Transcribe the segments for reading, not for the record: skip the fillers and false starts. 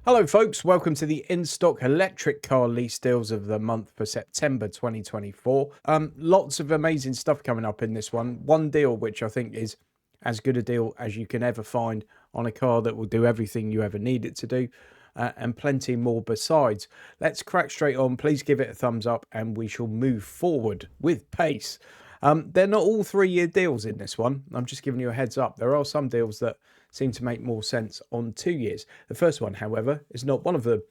Hello folks, welcome to the in-stock electric car lease deals of the month for September 2024. Lots of amazing stuff coming up in this one. One deal which I think is as good a deal as you can ever find on a car that will do everything you ever need it to do, and plenty more besides. Let's crack straight on. Please give it a thumbs up and we shall move forward with pace. They're not all 3-year deals in this one. I'm just giving you a heads up. There are some deals that seem to make more sense on 2 years. The first one, however, is not one of them.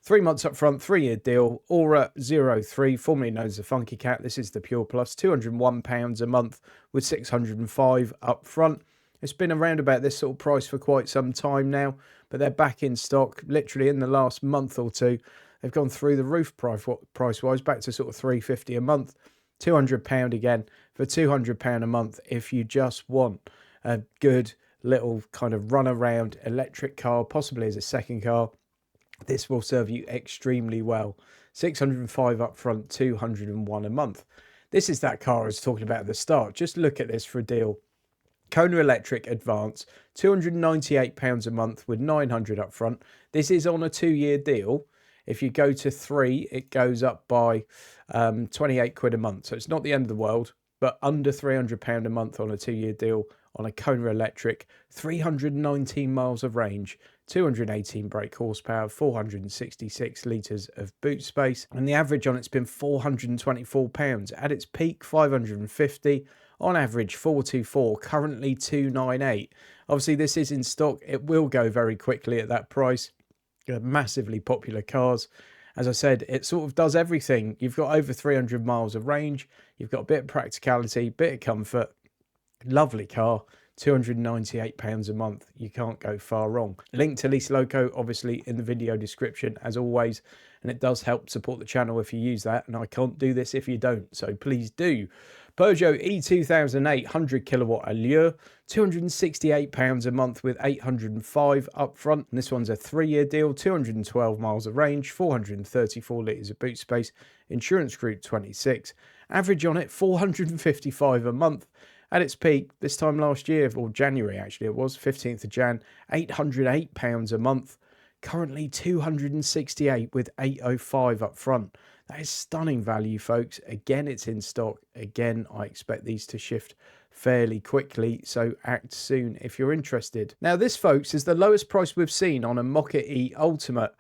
3 months up front, 3-year deal, 𝙼𝙁𝙁𝙁𝙁, formerly known as the Funky Cat. This is the Pure Plus, £201 a month with 605 up front. It's been around about this sort of price for quite some time now, but they're back in stock literally in the last month or two. They've gone through the roof price-wise, back to sort of £350 a month. £200 again for £200 a month if you just want a good little kind of run around electric car, possibly as a second car. This will serve you extremely well. 605 up front, 201 a month. This is that car I was talking about at the start. Just look at this for a deal. Kona Electric Advance, £298 a month with 900 up front. This is on a 2-year deal. If you go to 3, it goes up by 28 quid a month. So it's not the end of the world, but under £300 a month on a 2-year deal on a Kona Electric, 319 miles of range, 218 brake horsepower, 466 litres of boot space, and the average on it's been £424. At its peak, 550, on average 424, currently 298. Obviously, this is in stock. It will go very quickly at that price. Massively popular cars. As I said, it sort of does everything. You've got over 300 miles of range. You've got a bit of practicality, bit of comfort. Lovely car. £298 a month. You can't go far wrong. Link to Lease Loco, obviously, in the video description, as always. And it does help support the channel if you use that. And I can't do this if you don't. So please do. Peugeot 𝑒2008 100 kilowatt allure, £268 a month with 805 up front. And this one's a 3-year deal, 212 miles of range, 434 litres of boot space, insurance group 26. Average on it, 455 a month. At its peak, this time last year, or January actually it was, 15th of Jan, £808 a month. Currently 268 with 805 up front. That is stunning value, folks. Again, it's in stock. Again, I expect these to shift fairly quickly, so act soon if you're interested. Now, this, folks, is the lowest price we've seen on a 𝘼𝙁𝙁𝙁𝙁 Ultimate.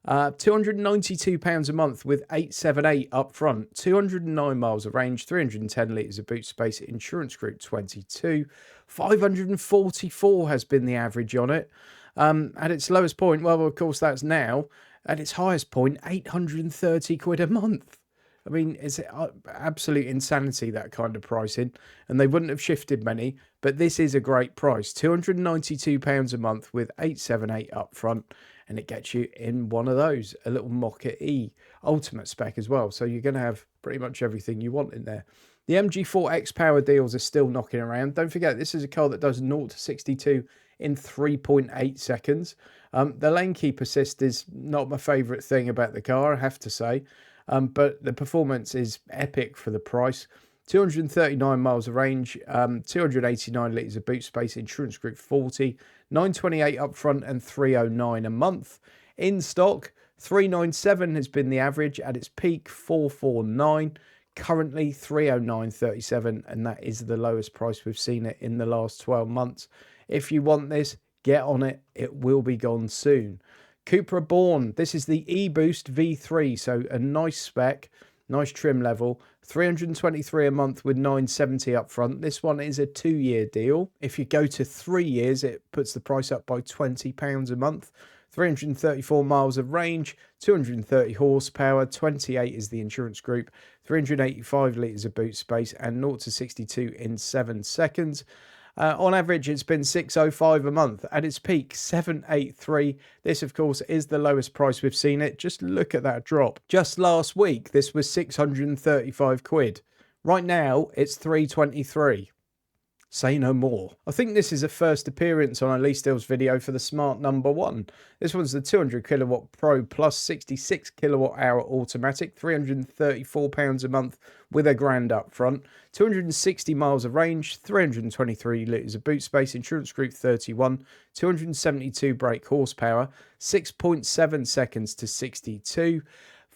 £292 a month with 878 up front, 209 miles of range, 310 litres of boot space, insurance group 22, 544 has been the average on it. At its lowest point, well, of course, that's now. At its highest point, 830 quid a month. I mean, it's absolute insanity, that kind of pricing. And they wouldn't have shifted many, but this is a great price. £292 a month with 878 up front. And it gets you in one of those, a little 𝘼𝙁𝙁𝙁 Ultimate spec as well. So you're going to have pretty much everything you want in there. The MG4 X-Power deals are still knocking around. Don't forget, this is a car that does 0 to 62 in 3.8 seconds. The lane keep assist is not my favourite thing about the car, I have to say. But the performance is epic for the price. 239 miles of range, 289 litres of boot space, insurance group 40, 928 up front and 309 a month. In stock, 397 has been the average. At its peak, 449. Currently 309.37, and that is the lowest price we've seen it in the last 12 months. If you want this, get on it. It will be gone soon. Cupra Born. This is the eBoost V3, so a nice spec, nice trim level. 323 a month with 970 up front. This one is a 2-year deal. If you go to 3 years, it puts the price up by £20 a month. 334 miles of range, 230 horsepower, 28 is the insurance group, 385 litres of boot space, and 0 to 62 in 7 seconds. On average, it's been 605 a month. At its peak, 783. This, of course, is the lowest price we've seen it. Just look at that drop. Just last week, this was 635 quid. Right now, it's 323. Say no more. I think this is a first appearance on a Lease Deals video for the smart number one. This one's the 200 kilowatt Pro plus 66 kilowatt hour automatic, £334 a month with £1,000 up front, 260 miles of range, 323 litres of boot space, insurance group 31, 272 brake horsepower, 6.7 seconds to 62.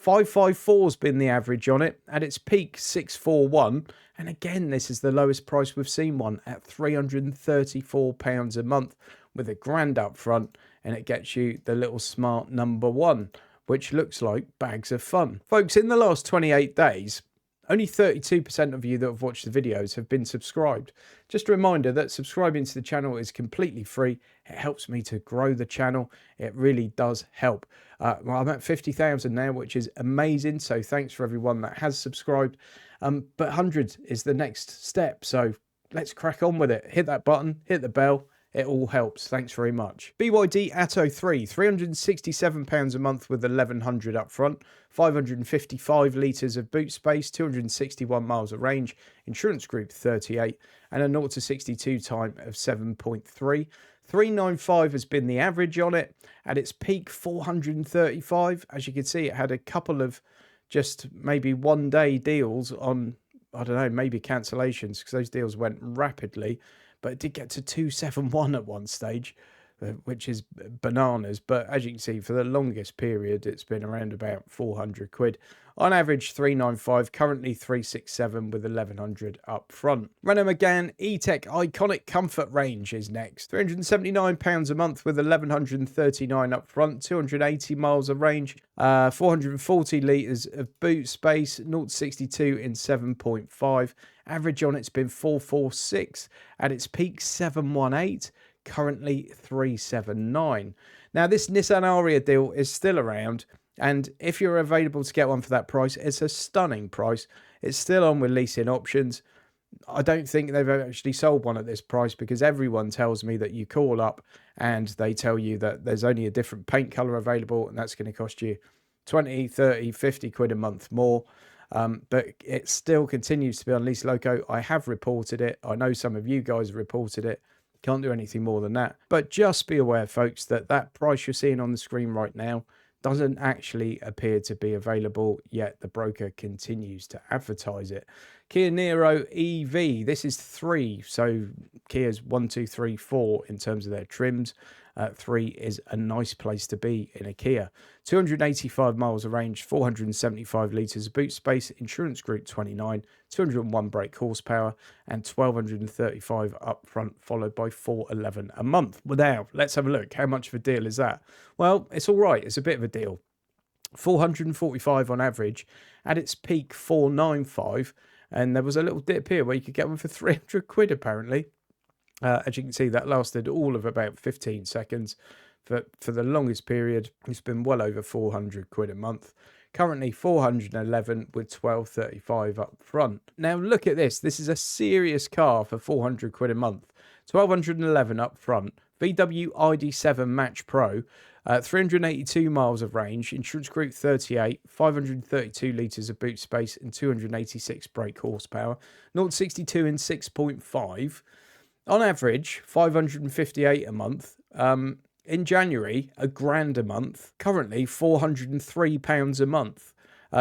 554's been the average on it. At its peak, 641. And again, this is the lowest price we've seen one at £334 a month with £1,000 up front. And it gets you the little smart number one, which looks like bags of fun. Folks, in the last 28 days, only 32% of you that have watched the videos have been subscribed. Just a reminder that subscribing to the channel is completely free. It helps me to grow the channel. It really does help. Well, I'm at 50,000 now, which is amazing. So thanks for everyone that has subscribed. But 100 is the next step. So let's crack on with it. Hit that button, hit the bell. It all helps. Thanks very much. 𝘼𝙁𝙁𝙄𝙇𝙄𝙼𝙆, £367 a month with 1,100 up front, 555 litres of boot space, 261 miles of range, insurance group 38, and a 0 to 62 time of 7.3. 395 has been the average on it. At its peak, 435. As you can see, it had a couple of just maybe one-day deals on, I don't know, maybe cancellations, because those deals went rapidly. But it did get to 271 at one stage, which is bananas. But as you can see, for the longest period, it's been around about 400 quid. On average, 395, currently 367 with 1,100 up front. Renault Megane E-Tech Iconic Comfort Range is next. £379 a month with 1,139 up front, 280 miles of range, 440 litres of boot space, 0 to 62 in 7.5. Average on it's been 446. At its peak, 718. Currently 379. Now, this Nissan Ariya deal is still around. And if you're available to get one for that price, it's a stunning price. It's still on with leasing options. I don't think they've actually sold one at this price, because everyone tells me that you call up and they tell you that there's only a different paint colour available, and that's going to cost you 20, 30, 50 quid a month more. But it still continues to be on Lease Loco. I have reported it. I know some of you guys have reported it. Can't do anything more than that. But just be aware, folks, that that price you're seeing on the screen right now doesn't actually appear to be available, yet the broker continues to advertise it. Kia Niro EV, this is 3, so Kia's 1, 2, 3, 4 in terms of their trims. 3 is a nice place to be in a Kia. 285 miles of range, 475 litres of boot space, insurance group 29, 201 brake horsepower, and 1,235 up front, followed by 411 a month. Well, now, let's have a look. How much of a deal is that? Well, it's all right. It's a bit of a deal. 445 on average. At its peak, 495. And there was a little dip here where you could get one for 300 quid, apparently. As you can see, that lasted all of about 15 seconds. For the longest period, it's been well over 400 quid a month. Currently 411 with 1235 up front. Now look at this. This is a serious car for 400 quid a month. 1211 up front. VW ID.7 Match Pro. 382 miles of range, insurance group 38, 532 litres of boot space, and 286 brake horsepower. 0 to 62 in 6.5. On average, 558 a month. In January, £1,000 a month. Currently, £403 a month.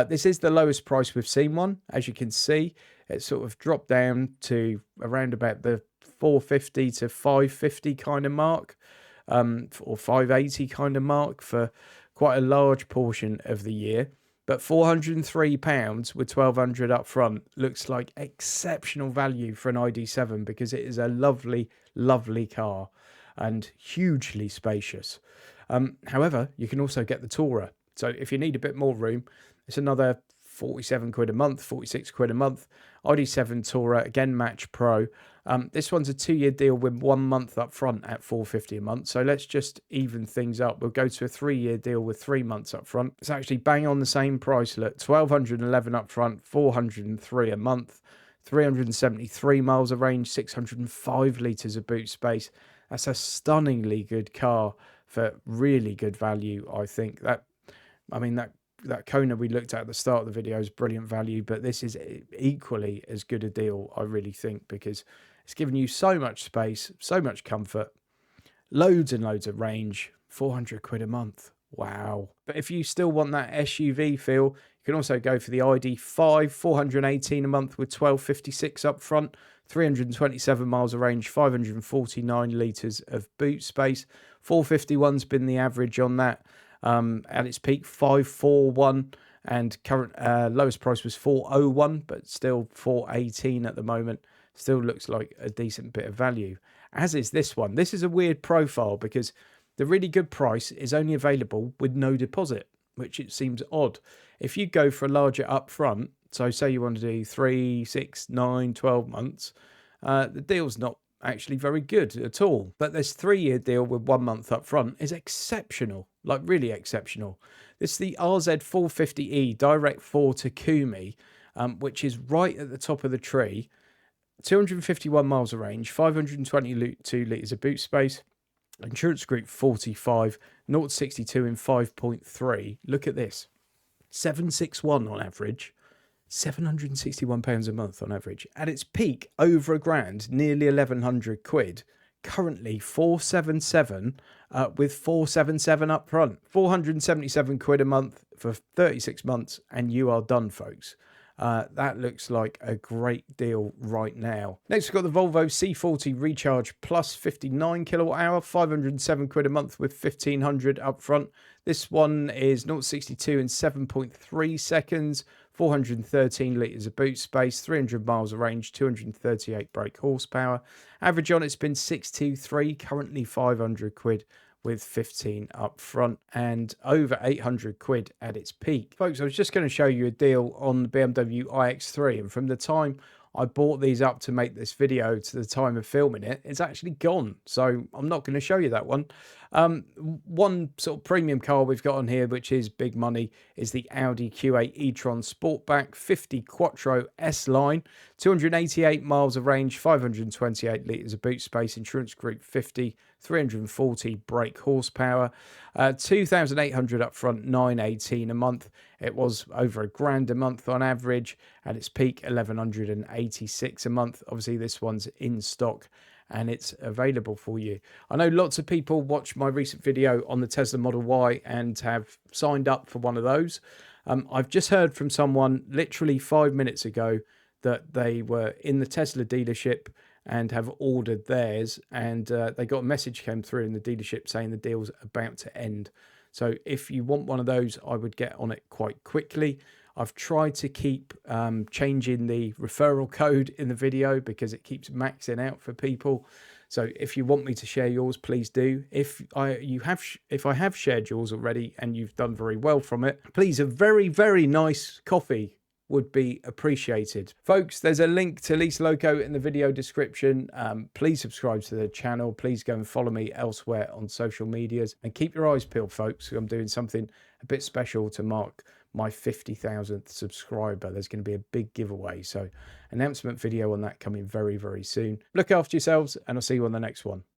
This is the lowest price we've seen one. As you can see, it sort of dropped down to around about the 450 to 550 kind of mark, or 580 kind of mark for quite a large portion of the year. But £403 with 1,200 up front looks like exceptional value for an ID.7, because it is a lovely, lovely car and hugely spacious. However, you can also get the Tourer. So if you need a bit more room, it's another 47 quid a month, 46 quid a month. ID.7 Tourer, again Match Pro. This one's a 2-year deal with 1 month up front at 450 a month. So let's just even things up. We'll go to a 3-year deal with 3 months up front. It's actually bang on the same price. Look, 1,211 up front, 403 a month, 373 miles of range, 605 litres of boot space. That's a stunningly good car for really good value, I think. That Kona we looked at the start of the video is brilliant value, but this is equally as good a deal, I really think, because It's giving you so much space, so much comfort, loads and loads of range, 400 quid a month. Wow. But if you still want that SUV feel, you can also go for the ID.5, 418 a month with 1256 up front, 327 miles of range, 549 litres of boot space. 451's been the average on that. At its peak, 541, and current lowest price was 401, but still 418 at the moment. Still looks like a decent bit of value, as is this one. This is a weird profile because the really good price is only available with no deposit, which it seems odd. If you go for a larger upfront, so say you want to do 3, 6, 9, 12 months, the deal's not actually very good at all. But this 3-year deal with 1 month up front is exceptional, like really exceptional. This is the RZ450e Direct 4 to 𝘼𝙁𝙁𝙄𝙇𝙄𝙼𝙀, which is right at the top of the tree. 251 miles of range, 522 litres of boot space, insurance group 45, 0 to 62 in 5.3. Look at this, 761 on average. £761 a month on average. At its peak, over £1,000, nearly 1,100 quid. Currently 477 with 477 up front. 477 quid a month for 36 months, and you are done, folks. That looks like a great deal right now. Next, we've got the Volvo C40 Recharge Plus 59 kilowatt hour, 507 quid a month with 1,500 up front. This one is 0 to 62 in 7.3 seconds, 413 litres of boot space, 300 miles of range, 238 brake horsepower. Average on it's been 623, currently 500 quid with 15 up front, and over 800 quid at its peak. Folks, I was just going to show you a deal on the BMW iX3, and from the time I bought these up to make this video to the time of filming it, it's actually gone. So I'm not going to show you that one. One sort of premium car we've got on here, which is big money, is the Audi Q8 e-tron Sportback 50 Quattro S-Line. 288 miles of range, 528 litres of boot space, insurance group 50, 340 brake horsepower, 2,800 up front, 918 a month. It was over £1,000 a month on average. At its peak, 1,186 a month. Obviously, this one's in stock and it's available for you. I know lots of people watched my recent video on the Tesla Model Y and have signed up for one of those. I've just heard from someone literally 5 minutes ago that they were in the Tesla dealership and have ordered theirs, and they got a message came through in the dealership saying the deal's about to end. So if you want one of those, I would get on it quite quickly. I've tried to keep changing the referral code in the video because it keeps maxing out for people. So if you want me to share yours, please do. If I have shared yours already and you've done very well from it, please, a very, very nice coffee would be appreciated. Folks, there's a link to Lease Loco in the video description. Please subscribe to the channel. Please go and follow me elsewhere on social medias, and keep your eyes peeled, folks. I'm doing something a bit special to mark my 50,000th subscriber. There's going to be a big giveaway, so announcement video on that coming very, very soon. Look after yourselves, and I'll see you on the next one.